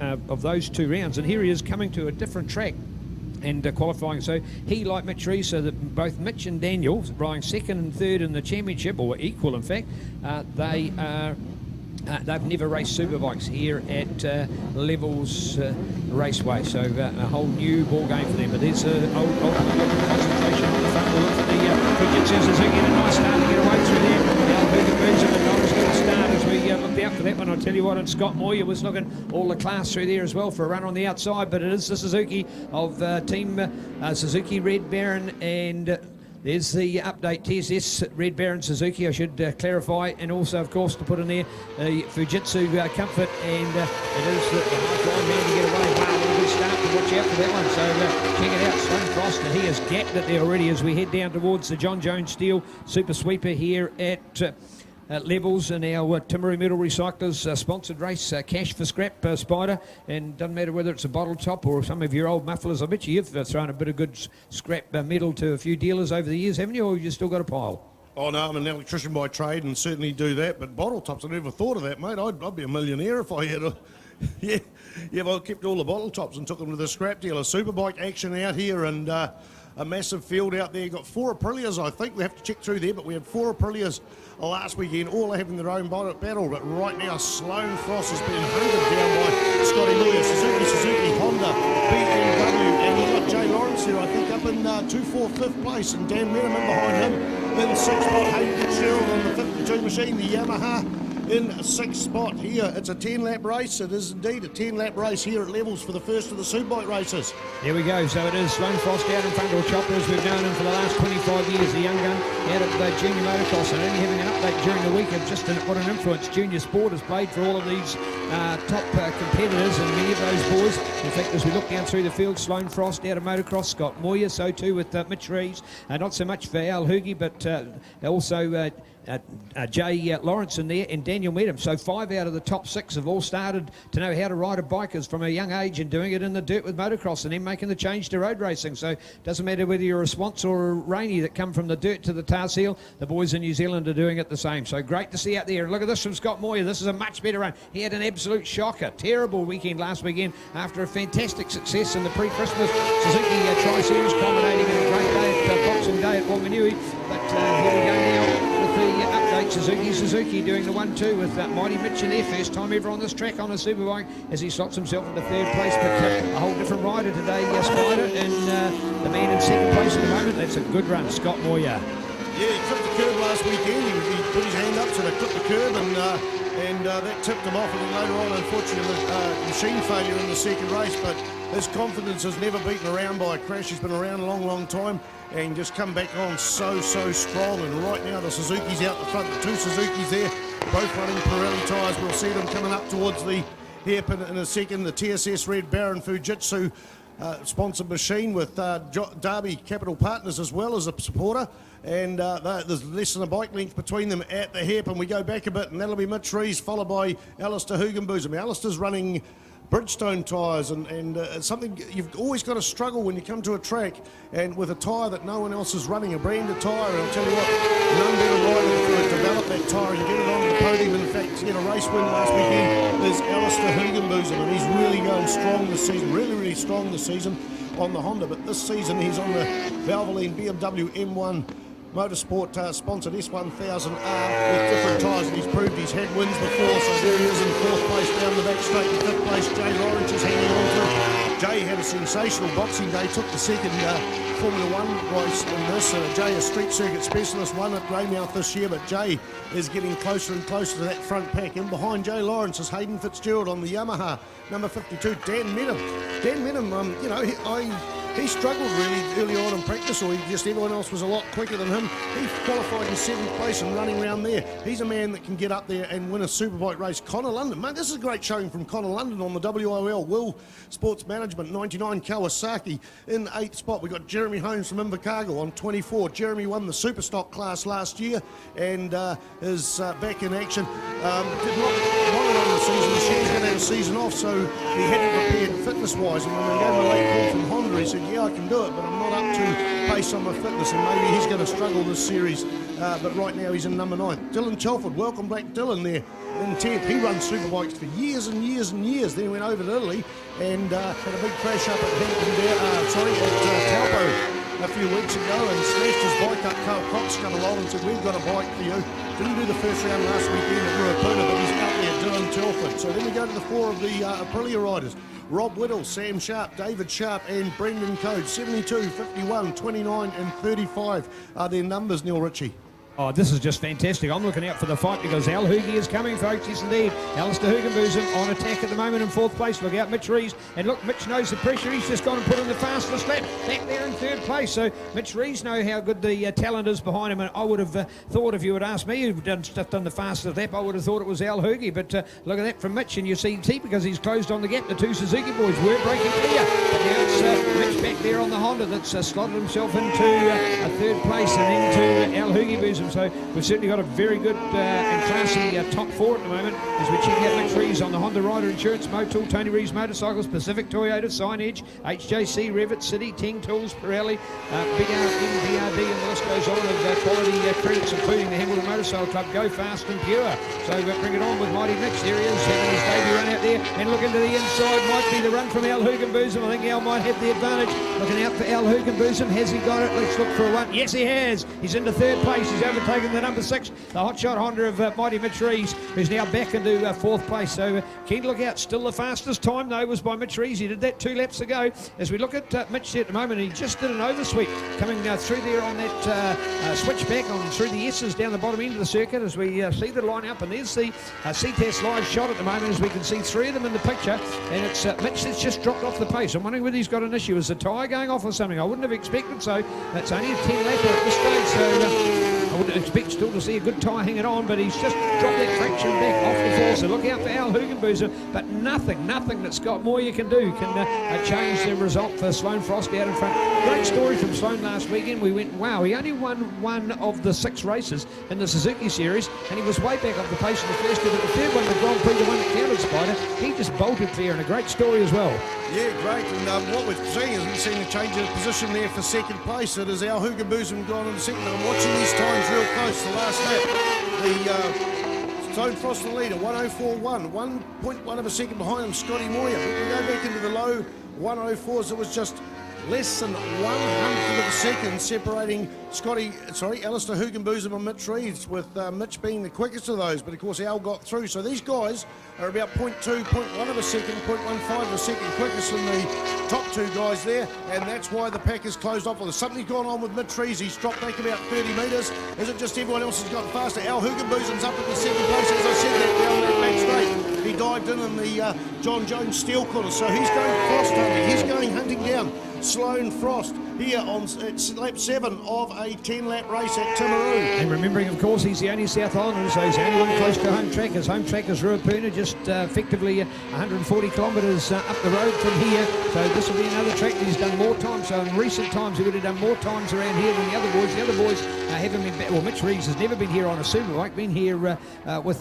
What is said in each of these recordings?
of those 2 rounds, and here he is coming to a different track and qualifying. So he, like Mitch Rees, so that both Mitch and Daniel, riding 2nd and 3rd in the championship, or equal in fact, they are they've never raced superbikes here at Levels Raceway, so a whole new ball game for them. But there's old concentration on the front. We'll look for the Fujitsu Suzuki, and a nice start to get away through there. Now Alberta moves and not as good a start as we looked out for that one. I'll tell you what, and Scott Moyer was looking all the class through there as well for a run on the outside, but it is the Suzuki of Team Suzuki Red Baron, and there's the update TSS Red Baron Suzuki, I should clarify, and also, of course, to put in there the Fujitsu Comfort, and it is the half-line man to get away. Wow, what a good start to watch out for that one. So check it out, Sloane Frost, and he has gapped it there already as we head down towards the John Jones Steel Super Sweeper here at Levels, and our Timaru Metal Recyclers sponsored race, Cash for Scrap Spider, and doesn't matter whether it's a bottle top or some of your old mufflers. I bet you've thrown a bit of good scrap metal to a few dealers over the years, haven't you, or have you still got a pile? Oh no, I'm an electrician by trade and certainly do that, but bottle tops, I never thought of that, mate. I'd be a millionaire if I had a... yeah, well, I kept all the bottle tops and took them to the scrap dealer. Superbike action out here, and a massive field out there. Got 4 Aprilias, I think. We have to check through there, but we had 4 Aprilias last weekend, all having their own battle. But right now, Sloane Frost has been hunted down by Scotty Moyer, Suzuki, Honda, BMW, and you've got Jay Lawrence here, I think, up in 5th place, and Dan Meneman behind him in 6th spot. Hayden Fitzgerald on the 52 machine, the Yamaha in 6th spot here. It's a 10-lap race. It is indeed a 10-lap race here at Levels for the first of the Superbike races. There we go. So it is Sloane Frost out in front of Chopper, as we've known him for the last 25 years, the young gun out of junior motocross, and only having an update during the week of just what an influence junior sport has played for all of these top competitors, and many of those boys. In fact, as we look down through the field, Sloane Frost out of motocross, Scott Moyer, so too with Mitch Rees, not so much for Al Hoogie, but also Jay Lawrence in there, and Daniel Medham. So 5 out of the top 6 have all started to know how to ride a bike from a young age, and doing it in the dirt with motocross, and then making the change to road racing. So it doesn't matter whether you're a Swans or a Rainey that come from the dirt to the tar seal, the boys in New Zealand are doing it the same. So great to see out there. And look at this from Scott Moyer. This is a much better run. He had an absolute shocker. Terrible weekend last weekend after a fantastic success in the pre-Christmas Suzuki Tri-Series, culminating in a great day at Boxing Day at Wanganui. But here we go now with the update. Suzuki doing the 1-2 with Mighty Mitch in there. First time ever on this track on a superbike as he slots himself into 3rd place, but a whole different rider today, Spider, and the man in 2nd place at the moment. That's a good run, Scott Moyer. Yeah, he clipped the curb last weekend. He put his hand up, so they clipped the curb, and that tipped him off. And then later on, unfortunately, machine failure in the 2nd race. But his confidence has never beaten around by a crash. He's been around a long, long time, and just come back on so strong. And right now, the Suzuki's out the front. The 2 Suzuki's there, both running Pirelli tyres. We'll see them coming up towards the hairpin in a second. The TSS Red Baron Fujitsu sponsored machine with Derby Capital Partners as well as a supporter, and there's less than a bike length between them at the hairpin. We go back a bit, and that'll be Mitch Rees followed by Alistair Hugenboozem. Alistair's running Bridgestone tyres, and it's something you've always got to struggle when you come to a track and with a tyre that no one else is running, a branded tyre. And I'll tell you what, none better rider to develop that tyre and get it on the podium. In fact, to get a race win last weekend is Alistair Hugenboozem, and he's really going strong this season, really strong this season on the Honda. But this season he's on the Valvoline BMW M1 Motorsport sponsored S1000R with different tyres, and he's proved he's had wins before. So there he is in 4th place down the back straight. In 5th place, Jay Lawrence is hanging on to it. Jay had a sensational Boxing Day, took the 2nd Formula 1 race in this. Jay, a street circuit specialist, won at Greymouth this year, but Jay is getting closer and closer to that front pack. And behind Jay Lawrence is Hayden Fitzgerald on the Yamaha, number 52, Dan Meneman. Dan Meneman, he struggled really early on in practice, or everyone else was a lot quicker than him. He qualified in 7th place and running around there. He's a man that can get up there and win a superbike race. Connor London, mate, this is a great showing from Connor London on the WOL Will Sports Management 99 Kawasaki in 8th spot. We've got Jeremy Holmes from Invercargill on 24. Jeremy won the Superstock class last year and is back in action. Did not want it on the last season. Shane's going to have a season off, so he hadn't prepared fitness-wise. And when they gave him a late call from Honda, he said, yeah, I can do it, but I'm not up to pace on my fitness, and maybe he's going to struggle this series. But right now he's in number 9. Dylan Telford, welcome back Dylan there in 10th. He runs superbikes for years and years and years. Then he went over to Italy and had a big crash up at Taupo a few weeks ago and smashed his bike up. Carl Cox come along and said, we've got a bike for you. Didn't do the first round last weekend at Ruapuna, but he's out there, Dylan Telford. So then we go to the 4 of the Aprilia riders. Rob Whittle, Sam Sharp, David Sharp and Brendan Code. 72, 51, 29 and 35 are their numbers, Neil Ritchie. Oh, this is just fantastic. I'm looking out for the fight because Al Hoogie is coming, folks. Yes, indeed. Alistair Hugenbosom on attack at the moment in 4th place. Look out, Mitch Rees. And look, Mitch knows the pressure. He's just gone and put in the fastest lap back there in 3rd place. So Mitch Rees know how good the talent is behind him. And I would have thought, if you had asked me who'd done the fastest lap, I would have thought it was Al Hoogie. But look at that from Mitch. And you see, because he's closed on the gap, the 2 Suzuki boys were breaking clear. But now it's Mitch back there on the Honda that's slotted himself into a 3rd place and into Al Hugenbosom. So we've certainly got a very good and classy top 4 at the moment as we check out Mitch Rees on the Honda Rider Insurance, Motul, Tony Rees Motorcycles, Pacific Toyota, Sign Edge, HJC, Revit, City, Ting Tools, Pirelli, Big R, MVRD, and the list goes on of quality credits, including the Hamilton Motorcycle Club, Go Fast and Pure. So bring it on with Mighty Mitch. There he is, having his debut run out there, and look into the inside, might be the run from Al Hugenbosom. I think Al might have the advantage. Looking out for Al Hugenbosom. Has he got it? Let's look for a run. Yes, he has. He's into 3rd place. He's overtaken the number 6, the hotshot Honda of Mighty Mitch Rees, who's now back into 4th place. So keen to look out. Still the fastest time, though, was by Mitch Rees. He did that 2 laps ago. As we look at Mitch at the moment, he just did an oversweep coming through there on that switchback on through the S's down the bottom end of the circuit as we see the line up. And there's the C-Test live shot at the moment as we can see 3 of them in the picture. And it's Mitch that's just dropped off the pace. I'm wondering whether he's got an issue. Is the tyre going off or something? I wouldn't have expected so. That's only a 10 lapper at this stage. So I would expect still to see a good tyre hanging on, but he's just dropped that fraction back off the floor. So look out for Al Hugenbosom, but nothing that Scott Moyer can do can change the result for Sloane Frost out in front. Great story from Sloane last weekend. We went, wow, he only won 1 of the 6 races in the Suzuki Series, and he was way back off the pace in the first two, but the third one, the Grand Prix, the one that counted, Spider, he just bolted clear, and a great story as well. Yeah, great, and what we're seeing is we've seen a change of position there for 2nd place. It is Al Hugenbosom gone into 2nd, and I'm watching these times real close. The last lap, the Sloane Frost the leader, 1:04.1, 1.1 of a second behind him, Scotty Moyer. But we go back into the low 1:04s. It was just less than 1/100 of a second separating Alistair Hugenbosom and Mitch Rees, with Mitch being the quickest of those, but of course Al got through. So these guys are about 0.2, 0.1 of a second, 0.15 of a second quickest than the top 2 guys there, and that's why the pack is closed off. Well, there's something gone on with Mitch Rees. He's dropped back about 30 metres. Is it just everyone else has gotten faster? Al Hugenbosom's up at the 2nd place, as I said, that down that back straight. He dived in the John Jones steel quarter, so he's going frost hunting. He's going hunting down Sloane Frost here on lap 7 of a 10-lap race at Timaru. And remembering, of course, he's the only South Islander, so he's the only one close to home track. His home track is Ruapuna, just effectively 140 kilometres up the road from here. So this will be another track that he's done more times. So in recent times, he would have done more times around here than the other boys. The other boys haven't been back. Well, Mitch Rees has never been here on a superbike, been here with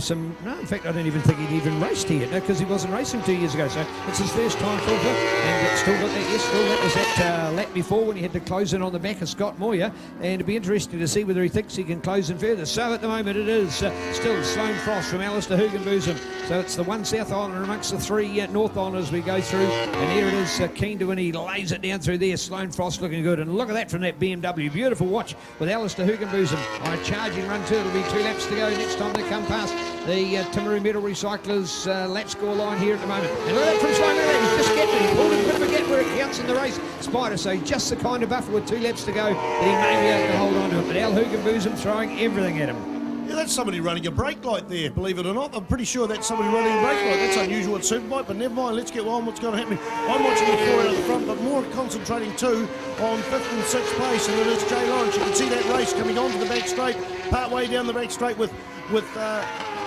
some... No, in fact, I don't even think he'd even raced here, because he wasn't racing 2 years ago. So it's his first time for him, and it's still got that, yes, still that was that lap before when he had to close in on the back of Scott Moyer, and it'd be interesting to see whether he thinks he can close in further. So at the moment it is still Sloane Frost from Alistair Hugenbosom. So it's the one South Islander amongst the 3 North Islanders we go through, and here it is, keen to win. He lays it down through there. Sloane Frost looking good, and look at that from that BMW. Beautiful watch with Alistair Hugenbosom on a charging run too. It'll be 2 laps to go next time they come past the Timaru Metal Recyclers lap score line here at the moment. And look at that from Sloane. Look at that, he's just getting it. He pulled a bit of a gap where it counts in the race, Spider. So just the kind of buffer with 2 laps to go that he may be able to hold on to it. But Al Hugenbosom throwing everything at him. Yeah, that's somebody running a brake light there, believe it or not. I'm pretty sure that's somebody running a brake light. That's unusual at Superbike, but never mind. Let's get on what's going to happen. I'm watching the 4 out of the front, but more concentrating too on 5th and 6th place, and it is Jay Lawrence. You can see that race coming onto the back straight, part way down the back straight with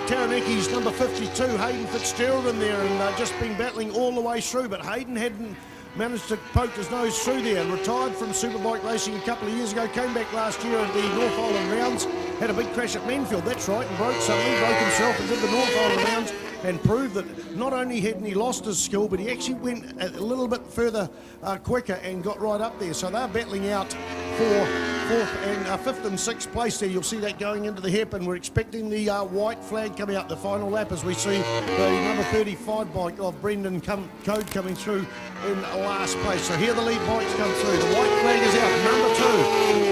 Taranaki's number 52, Hayden Fitzgerald, in there, and just been battling all the way through, but Hayden hadn't managed to poke his nose through there, and retired from superbike racing a couple of years ago, came back last year at the North Island Rounds, had a big crash at Manfield, that's right, and broke something, broke himself and did the North Island Rounds, and proved that not only hadn't he lost his skill, but he actually went a little bit further quicker and got right up there. So they're battling out for fifth and sixth place there. You'll see that going into the hairpin. We're expecting the white flag coming out the final lap as we see the number 35 bike of Brendan Code coming through in last place. So here the lead bikes come through. The white flag is out. Number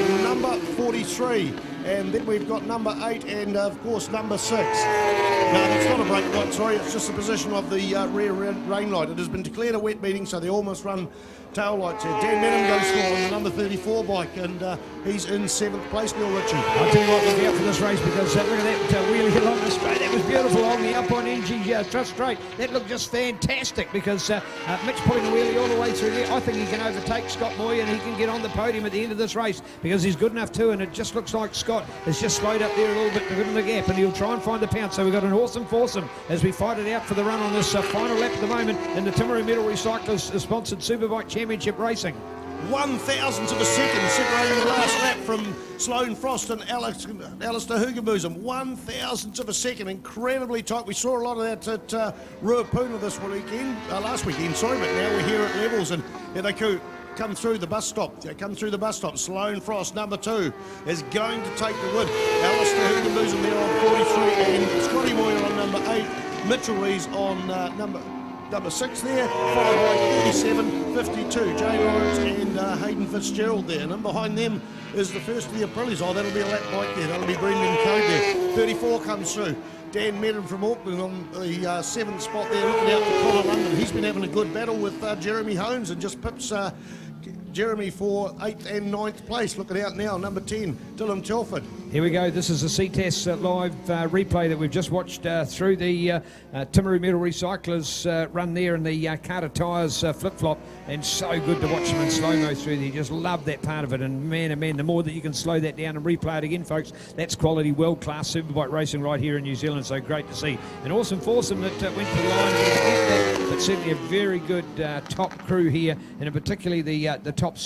2, number 43, and then we've got number 8 and of course number 6. No, that's not a brake light, sorry, it's just the position of the rear rain light. It has been declared a wet meeting, so they almost run tail lights here. Dan Menon goes through on the number 34 bike, and he's in 7th place, Neil Ritchie. I'll tell you what, look out for this race, because look at that wheelie along the straight. That was beautiful along the up on NG Trust Straight. That looked just fantastic, because Mitch putting the wheelie all the way through there. I think he can overtake Scott Moy, and he can get on the podium at the end of this race, because he's good enough too, and it just looks like Scott has just slowed up there a little bit to give him the gap, and he'll try and find the pound. So we've got an awesome foursome as we fight it out for the run on this final lap at the moment in the Timaru Metal Recyclers sponsored Superbike Championship Racing. 1,000ths of a second separating the last lap from Sloane Frost and Alistair Hugenbosom. 1,000ths of a second, incredibly tight. We saw a lot of that at Ruapuna this weekend, last weekend, sorry, but now we're here at Levels, and here they come through the bus stop. They come through the bus stop. Sloane Frost, number 2, is going to take the win. Alistair Hugenbosom there on 43, and Scotty Moyer on number 8. Mitchell Rees on number 6 there, followed by 37, 52, Jay Lawrence and Hayden Fitzgerald there. And in behind them is the first of the Aprilies. Oh, that'll be a lap bike there. That'll be Brendan Code there. 34 comes through. Dan Menon from Auckland on the 7th spot there, looking out for Connor London. He's been having a good battle with Jeremy Holmes and just pips Jeremy for 8th and 9th place. Looking out now, number 10, Dylan Telford. Here we go. This is a CTAS live replay that we've just watched through the Timaru Metal Recyclers run there in the Carter Tyres flip-flop, and so good to watch them in slow-mo through there. You just love that part of it, and man, oh man, the more that you can slow that down and replay it again, folks, that's quality, world-class superbike racing right here in New Zealand, so great to see. An awesome foursome that went to the line, but certainly a very good top crew here, and particularly the top